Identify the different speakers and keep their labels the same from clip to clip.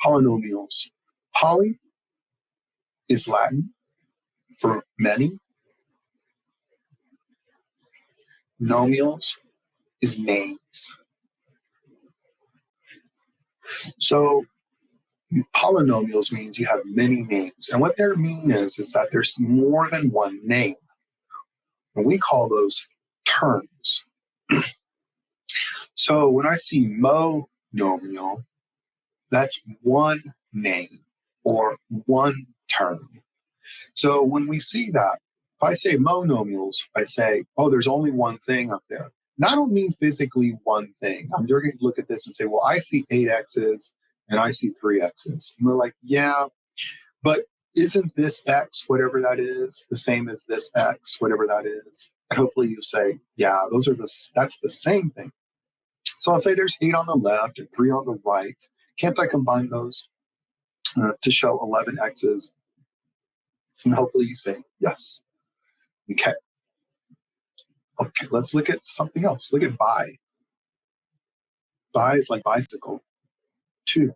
Speaker 1: Polynomials. Poly is Latin for many. Nomials is names. So polynomials means you have many names. And what their mean is that there's more than one name. And we call those terms. So when I see monomial, that's one name or one term. So when we see that, if I say monomials, I say, oh, there's only one thing up there. And I don't mean physically one thing. I'm just going to look at this and say, well, I see 8x's and I see 3x's. And we're like, yeah, but isn't this x, whatever that is, the same as this x, whatever that is? And hopefully you say, yeah, that's the same thing. So I'll say there's 8 on the left and 3 on the right. Can't I combine those to show 11 x's? And hopefully you say yes. Okay. Okay, let's look at something else. Look at bi. Bi is like bicycle. Two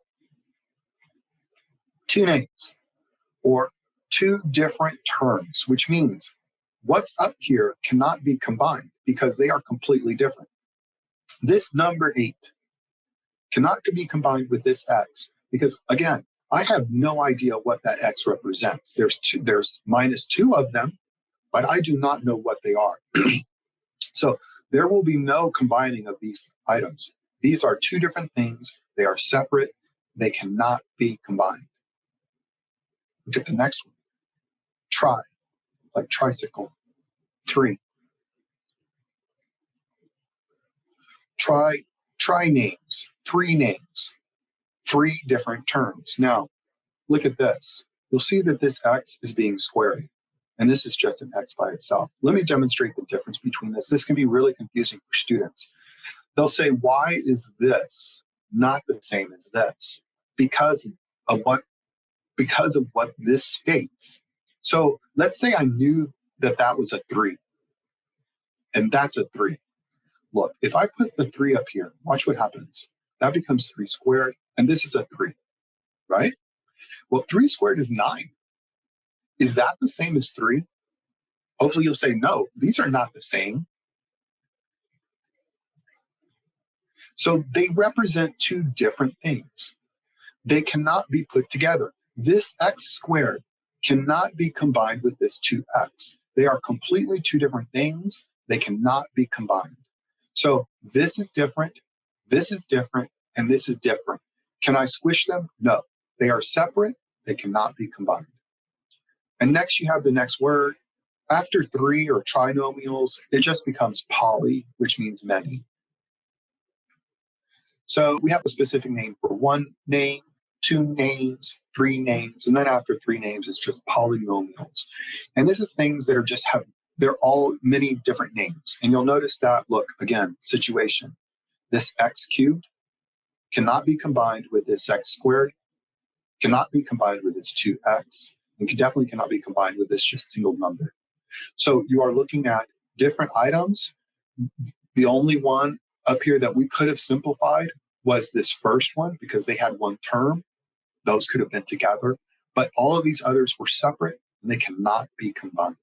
Speaker 1: names or two different terms, which means what's up here cannot be combined because they are completely different. This number 8 cannot be combined with this x because, again, I have no idea what that x represents. There's -2 of them, but I do not know what they are. So there will be no combining of these items. These are two different things. They are separate. They cannot be combined. Look at the next one. Tri, like tricycle. 3. Tri names, 3 names, 3 different terms. Now, look at this. You'll see that this x is being squared, and this is just an x by itself. Let me demonstrate the difference between this. This can be really confusing for students. They'll say, why is this not the same as this? Because of what this states. So let's say I knew that that was a 3, and that's a 3. Look, if I put the 3 up here, watch what happens. That becomes 3 squared, and this is a 3, right? Well, 3 squared is 9. Is that the same as 3? Hopefully you'll say, no, these are not the same. So they represent two different things. They cannot be put together. This x squared cannot be combined with this 2x. They are completely two different things. They cannot be combined. So this is different, and this is different. Can I squish them? No. They are separate. They cannot be combined. And next you have the next word. After 3 or trinomials, it just becomes poly, which means many. So we have a specific name for 1 name, 2 names, 3 names, and then after 3 names, it's just polynomials. And this is things that are they're all many different names. And you'll notice that, look, again, situation. This x cubed cannot be combined with this x squared, cannot be combined with this 2x, and definitely cannot be combined with this just single number. So you are looking at different items. The only one up here that we could have simplified was this first one because they had one term. Those could have been together. But all of these others were separate and they cannot be combined.